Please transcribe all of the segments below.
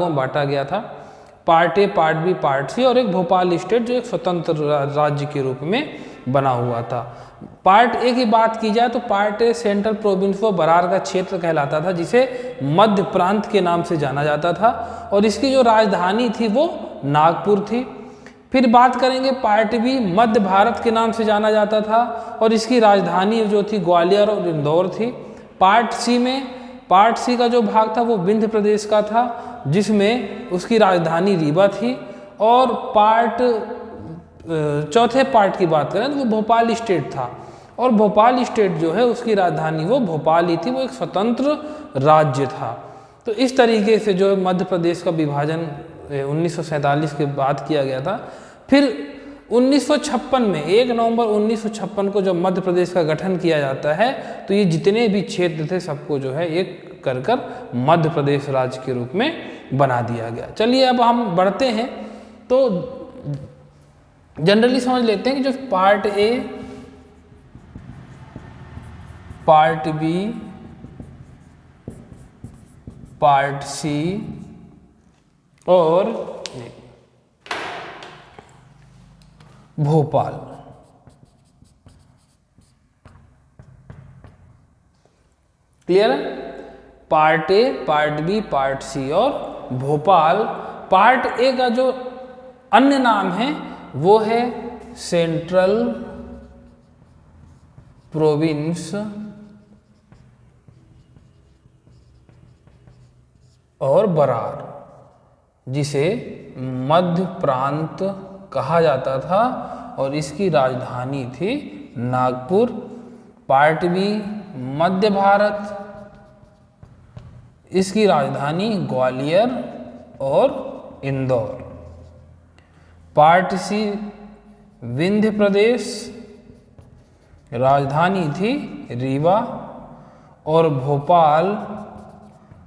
भागों में बांटा गया था, part A, part B, part C, और एक भोपाल स्टेट जो एक स्वतंत्र राज्य के रूप में बना हुआ था। पार्ट ए की बात की जाए तो पार्ट ए सेंट्रल प्रोविंस व बरार का क्षेत्र कहलाता था, जिसे मध्य प्रांत के नाम से जाना जाता था, और इसकी जो राजधानी थी वो नागपुर थी। फिर बात करेंगे पार्ट बी, मध्य भारत के नाम से जाना जाता था और इसकी राजधानी जो थी ग्वालियर और इंदौर थी। पार्ट सी का जो भाग था वो विंध्य प्रदेश का था, जिसमें उसकी राजधानी रीवा थी। और चौथे पार्ट की बात करें तो वो भोपाल स्टेट था, और भोपाल स्टेट जो है उसकी राजधानी वो भोपाल ही थी, वो एक स्वतंत्र राज्य था। तो इस तरीके से जो मध्य प्रदेश का विभाजन 1947 के बाद किया गया था। फिर 1956 में 1 नवंबर 1956 को जब मध्य प्रदेश का गठन किया जाता है तो ये जितने भी क्षेत्र थे सबको जो है एक कर मध्य प्रदेश राज्य के रूप में बना दिया गया। चलिए अब हम बढ़ते हैं तो जनरली समझ लेते हैं कि जो part A, part B, part C और भोपाल, क्लियर है? Part A, part B, part C और भोपाल। पार्ट ए का जो अन्य नाम है वो है सेंट्रल प्रोविंस और बरार, जिसे मध्य प्रांत कहा जाता था और इसकी राजधानी थी नागपुर। पार्ट बी, मध्य भारत, इसकी राजधानी ग्वालियर और इंदौर। पार्ट सी, विंध्य प्रदेश, राजधानी थी रीवा। और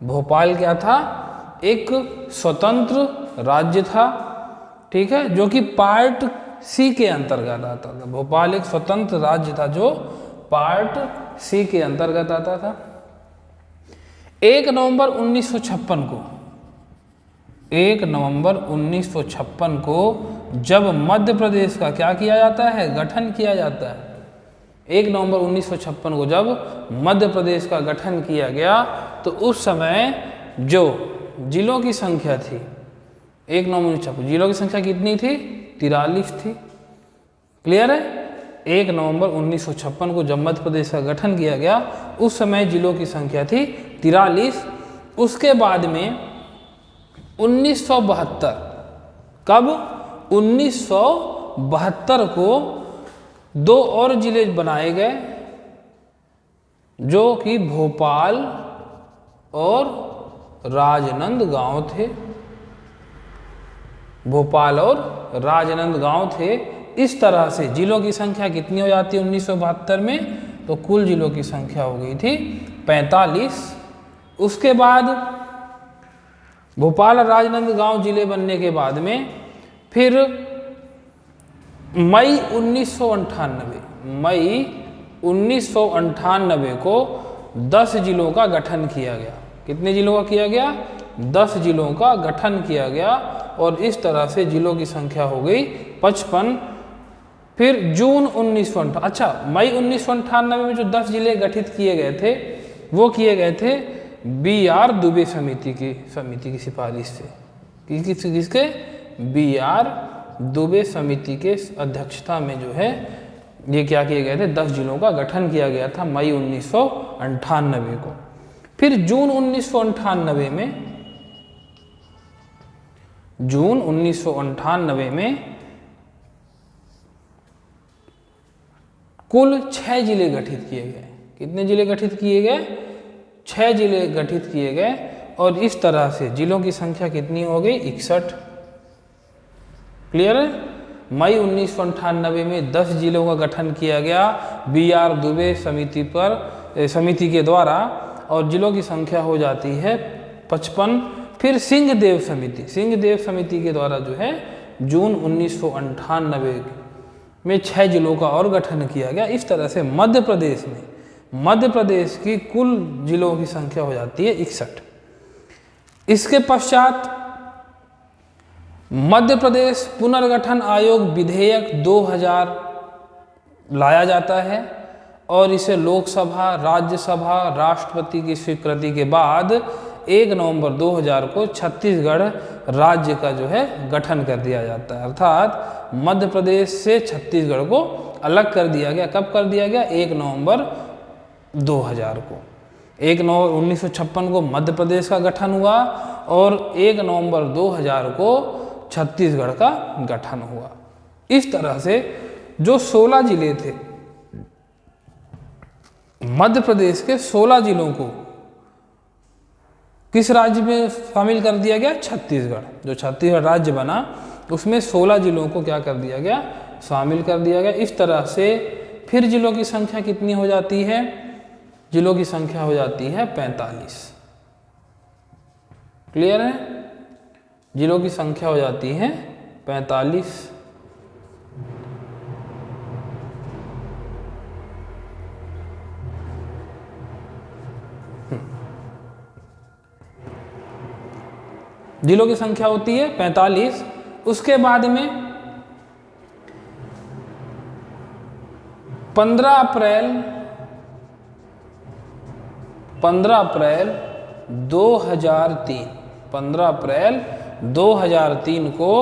भोपाल क्या था? एक स्वतंत्र राज्य था, ठीक है, जो कि पार्ट सी के अंतर्गत आता था। भोपाल एक स्वतंत्र राज्य था जो पार्ट सी के अंतर्गत आता था। 1 नवंबर 1956 को जब मध्य प्रदेश का क्या किया जाता है? गठन किया जाता है। 1 नवंबर 1956 को जब मध्य प्रदेश का गठन किया गया तो उस समय जो जिलों की संख्या थी 1 नवंबर 1956, जिलों की संख्या कितनी थी? 43 थी। क्लियर है? 1 नवंबर 1956 को जब मध्य प्रदेश का गठन किया गया उस समय जिलों की संख्या थी 43। उसके बाद में 1972, कब? 1972 को 2 और जिले बनाए गए जो कि भोपाल और राजनांदगांव थे। भोपाल और राजनांदगांव थे। इस तरह से जिलों की संख्या कितनी हो जाती है 1972 में? तो कुल जिलों की संख्या हो गई थी 45। उसके बाद भोपाल और राजनांदगांव जिले बनने के बाद में फिर मई 1998 को 10 जिलों का गठन किया गया। कितने जिलों का किया गया? 10 जिलों का गठन किया गया और इस तरह से जिलों की संख्या हो गई 55। फिर जून 1958, अच्छा, मई 1998 में जो 10 जिले गठित किए गए थे वो किए गए थे BR दुबे समिति की सिफारिश से। किसके? BR दुबे समिति के अध्यक्षता में जो है ये क्या किए गए थे? 10 जिलों का गठन किया गया था मई 1998 को। फिर जून 1998 में कुल 6 जिले गठित किए गए। कितने जिले गठित किए गए? 6 जिले गठित किए गए और इस तरह से जिलों की संख्या कितनी हो गई? 61। क्लियर है? मई 1998 में 10 जिलों का गठन किया गया BR दुबे समिति के द्वारा और जिलों की संख्या हो जाती है 55। फिर सिंहदेव समिति के द्वारा जो है जून 1998 में 6 जिलों का और गठन किया गया। इस तरह से मध्य प्रदेश की कुल जिलों की संख्या हो जाती है 61। इसके पश्चात मध्य प्रदेश पुनर्गठन आयोग विधेयक 2000 लाया जाता है और इसे लोकसभा, राज्यसभा, राष्ट्रपति की स्वीकृति के बाद 1 नवंबर 2000 को छत्तीसगढ़ राज्य का जो है गठन कर दिया जाता है। अर्थात मध्य प्रदेश से छत्तीसगढ़ को अलग कर दिया गया। कब कर दिया गया? 1 नवंबर 2000 को। 1 नवंबर 1956 को मध्य प्रदेश का गठन हुआ और 1 नवंबर 2000 को छत्तीसगढ़ का गठन हुआ। इस तरह से जो 16 जिले थे, मध्य प्रदेश के 16 जिलों को किस राज्य में शामिल कर दिया गया? छत्तीसगढ़। जो छत्तीसगढ़ राज्य बना उसमें 16 जिलों को क्या कर दिया गया? शामिल कर दिया गया। इस तरह से फिर जिलों की संख्या कितनी हो जाती है? जिलों की संख्या हो जाती है 45। क्लियर है? जिलों की संख्या हो जाती है 45। जिलों की संख्या होती है 45। उसके बाद में 15 अप्रैल 2003 को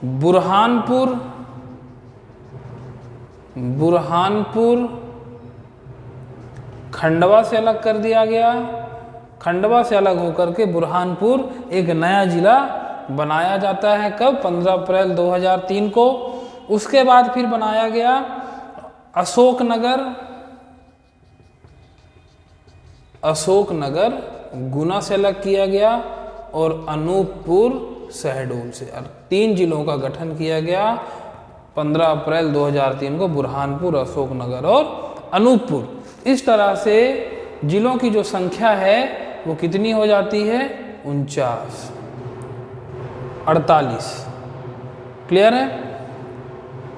बुरहानपुर खंडवा से अलग कर दिया गया। खंडवा से अलग होकर के बुरहानपुर एक नया जिला बनाया जाता है। कब? 15 अप्रैल 2003 को। उसके बाद फिर बनाया गया अशोकनगर गुना से अलग किया गया और अनूपपुर शहडोल से। 3 जिलों का गठन किया गया 15 अप्रैल 2003 को। बुरहानपुर, अशोकनगर और अनूपपुर। इस तरह से जिलों की जो संख्या है वो कितनी हो जाती है? 48। क्लियर है?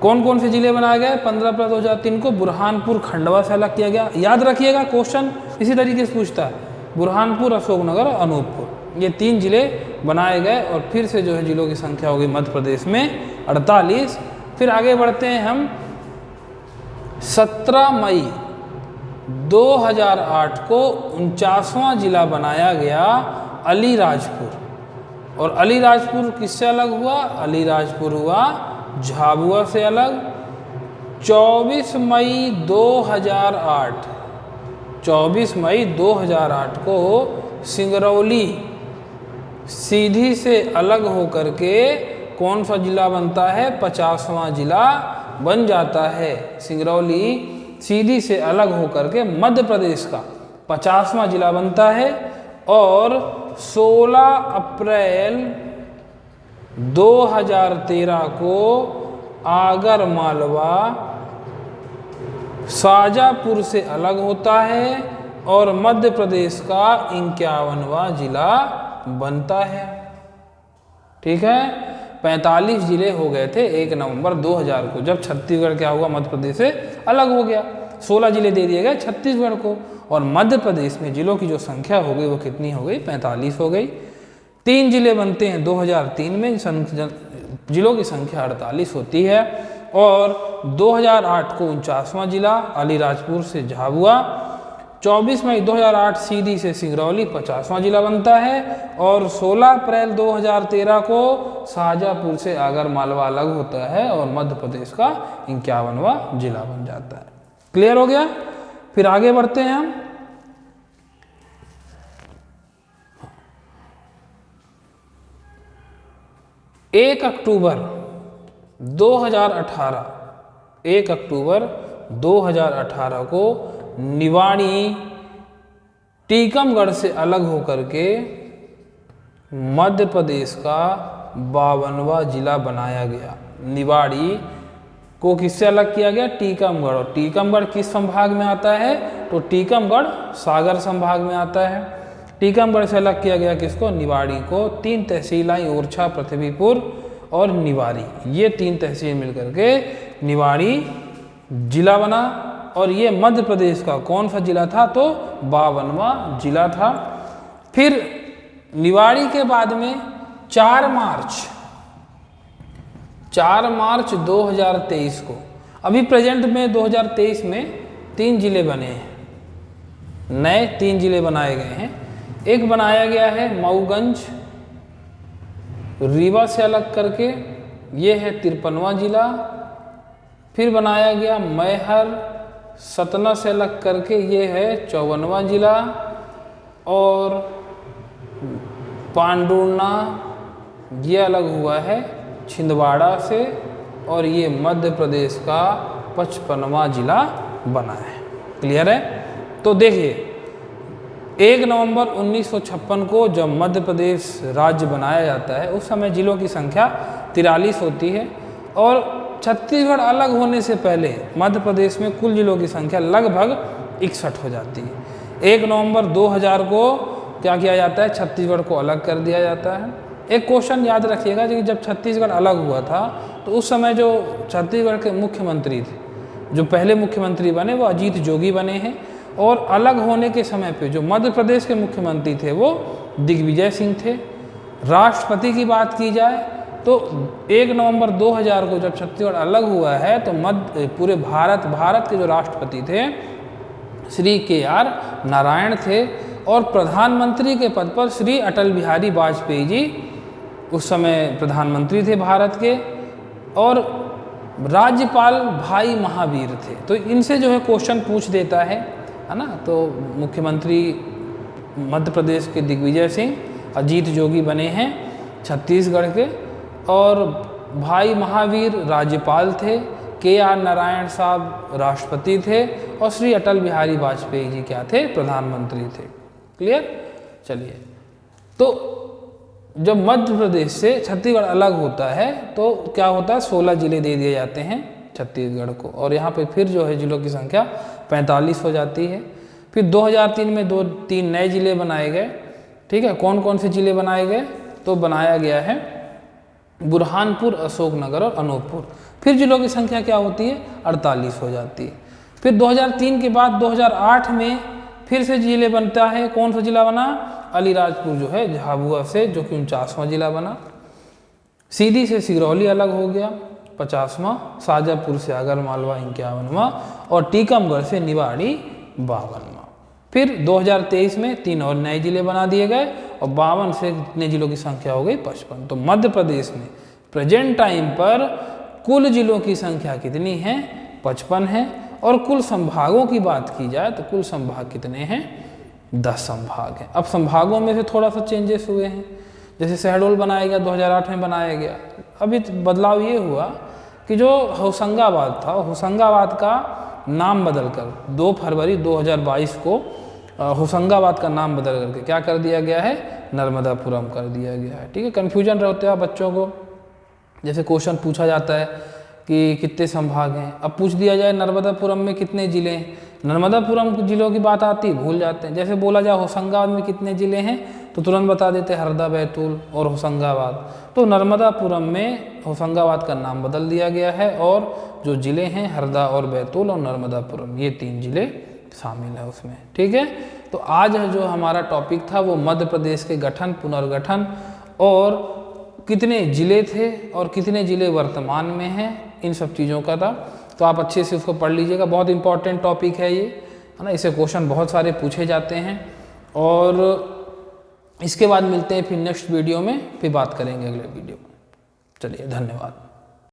कौन कौन से जिले बनाए गए? 15 अप्रैल 2003 को बुरहानपुर खंडवा से अलग किया गया। याद रखिएगा, क्वेश्चन इसी तरीके से पूछता है। बुरहानपुर, अशोकनगर और अनूपपुर, ये 3 जिले बनाए गए और फिर से जो है जिलों की संख्या होगी मध्य प्रदेश में 48। फिर आगे बढ़ते हैं हम। 17 मई 2008 को 49वां जिला बनाया गया अलीराजपुर। और अलीराजपुर किससे अलग हुआ? अलीराजपुर हुआ झाबुआ से अलग। 24 मई 2008 को सिंगरौली सीधी से अलग होकर के कौन सा जिला बनता है? 50वां जिला बन जाता है। सिंगरौली सीधी से अलग होकर के मध्य प्रदेश का 50वां जिला बनता है। और 16 अप्रैल 2013 को आगर मालवा शाजापुर से अलग होता है और मध्य प्रदेश का 51वां जिला बनता है। ठीक है? 45 जिले हो गए थे 1 नवंबर 2000 को, जब छत्तीसगढ़ क्या हुआ? मध्य प्रदेश से अलग हो गया। 16 जिले दे दिए गए छत्तीसगढ़ को और मध्य प्रदेश में जिलों की जो संख्या हो गई वो कितनी हो गई? 45 हो गई। 3 जिले बनते हैं 2003 में, जिलों की संख्या 48 होती है। और 2008 को 49वां जिला अलीराजपुर से झाबुआ। 24 मई 2008 सीधी से सिंगरौली 50वां जिला बनता है। और 16 अप्रैल 2013 को शाजापुर से आगर मालवा अलग होता है और मध्य प्रदेश का 51वां जिला बन जाता है। क्लियर हो गया? फिर आगे बढ़ते हैं हम। एक अक्टूबर 2018 को निवाड़ी टीकमगढ़ से अलग होकर के मध्य प्रदेश का 52वां जिला बनाया गया। निवाड़ी को किससे अलग किया गया? टीकमगढ़। और टीकमगढ़ किस संभाग में आता है? तो टीकमगढ़ सागर संभाग में आता है। टीकमगढ़ से अलग किया गया किसको? निवाड़ी को। 3 तहसीलें ओरछा, पृथ्वीपुर और निवाड़ी, ये 3 तहसील मिलकर के निवाड़ी जिला बना। और ये मध्य प्रदेश का कौन सा जिला था? तो 52वां जिला था। फिर निवाड़ी के बाद में 4 मार्च 4 मार्च 2023 को, अभी प्रेजेंट में 2023 में 3 जिले बने हैं, नए 3 जिले बनाए गए हैं। एक बनाया गया है मऊगंज, रीवा से अलग करके, ये है 53वां जिला। फिर बनाया गया मैहर, सतना से अलग करके, ये है 54वां जिला। और पांडुर्ना ये अलग हुआ है छिंदवाड़ा से, और ये मध्य प्रदेश का 55वां जिला बना है। क्लियर है? तो देखिए 1 नवंबर 1956 को जब मध्य प्रदेश राज्य बनाया जाता है, उस समय जिलों की संख्या 43 होती है, और छत्तीसगढ़ अलग होने से पहले मध्य प्रदेश में कुल जिलों की संख्या लगभग 61 हो जाती है। 1 नवंबर 2000 को क्या किया जाता है, छत्तीसगढ़ को अलग कर दिया जाता है। एक क्वेश्चन याद रखिएगा कि जब छत्तीसगढ़ अलग हुआ था तो उस समय जो छत्तीसगढ़ के मुख्यमंत्री थे, जो पहले मुख्यमंत्री बने वो अजीत जोगी बने हैं, और अलग होने के समय पे जो मध्य प्रदेश के मुख्यमंत्री थे वो दिग्विजय सिंह थे। राष्ट्रपति की बात की जाए तो 1 नवंबर 2000 को जब छत्तीसगढ़ अलग हुआ है तो पूरे भारत के जो राष्ट्रपति थे श्री KR नारायण थे, और प्रधानमंत्री के पद पर श्री अटल बिहारी वाजपेयी जी उस समय प्रधानमंत्री थे भारत के, और राज्यपाल भाई महावीर थे। तो इनसे जो है क्वेश्चन पूछ देता है ना। तो मुख्यमंत्री मध्य प्रदेश के दिग्विजय सिंह, अजीत जोगी बने हैं छत्तीसगढ़ के, और भाई महावीर राज्यपाल थे, KR नारायण साहब राष्ट्रपति थे, और श्री अटल बिहारी वाजपेयी जी क्या थे, प्रधानमंत्री थे। क्लियर? चलिए, तो जब मध्य प्रदेश से छत्तीसगढ़ अलग होता है तो क्या होता है, 16 जिले दे दिए जाते हैं छत्तीसगढ़ को, और यहाँ पे फिर जो है जिलों की संख्या 45 हो जाती है। फिर 2003 में 2-3 नए जिले बनाए गए। ठीक है, कौन कौन से जिले बनाए गए, तो बनाया गया है बुरहानपुर, अशोकनगर और अनूपपुर। फिर जिलों की संख्या क्या होती है, 48 हो जाती है। फिर 2003 के बाद 2008 में फिर से जिले बनता है। कौन सा जिला बना, अलीराजपुर जो है झाबुआ से, जो कि 49वां जिला बना। सीधी से सिगरौली अलग हो गया 50वां, शाजापुर से आगर मालवा 51वां, और टीकमगढ़ से निवाड़ी 52वां। फिर 2023 में 3 और नए जिले बना दिए गए, और 52 से कितने जिलों की संख्या हो गई, 55। तो मध्य प्रदेश में प्रेजेंट टाइम पर कुल जिलों की संख्या कितनी है, 55 है। और कुल संभागों की बात की जाए तो कुल संभाग कितने हैं, 10 संभाग हैं। अब संभागों में से थोड़ा सा चेंजेस हुए हैं, जैसे शहडोल बनाया गया 2008 में बनाया गया। अभी बदलाव ये हुआ कि जो होशंगाबाद था, होशंगाबाद का नाम बदलकर 2 फरवरी 2022 को होशंगाबाद का नाम बदल करके क्या कर दिया गया है, नर्मदापुरम कर दिया गया है। ठीक है, कन्फ्यूजन रहते हैं बच्चों को, जैसे क्वेश्चन पूछा जाता है कि कितने संभाग हैं, अब पूछ दिया जाए नर्मदापुरम में कितने ज़िले हैं, नर्मदापुरम जिलों की बात आती है भूल जाते हैं। जैसे बोला जाए होशंगाबाद में कितने ज़िले हैं तो तुरंत बता देते हैं हरदा, बैतूल और होशंगाबाद। तो नर्मदापुरम में होशंगाबाद का नाम बदल दिया गया है, और जो ज़िले हैं हरदा और बैतूल और नर्मदापुरम, ये 3 ज़िले शामिल है उसमें। ठीक है, तो आज जो हमारा टॉपिक था वो मध्य प्रदेश के गठन, पुनर्गठन, और कितने ज़िले थे और कितने ज़िले वर्तमान में हैं, इन सब चीज़ों का था। तो आप अच्छे से उसको पढ़ लीजिएगा, बहुत इंपॉर्टेंट टॉपिक है ये, है ना। इसे क्वेश्चन बहुत सारे पूछे जाते हैं, और इसके बाद मिलते हैं फिर नेक्स्ट वीडियो में, फिर बात करेंगे अगले वीडियो में। चलिए, धन्यवाद।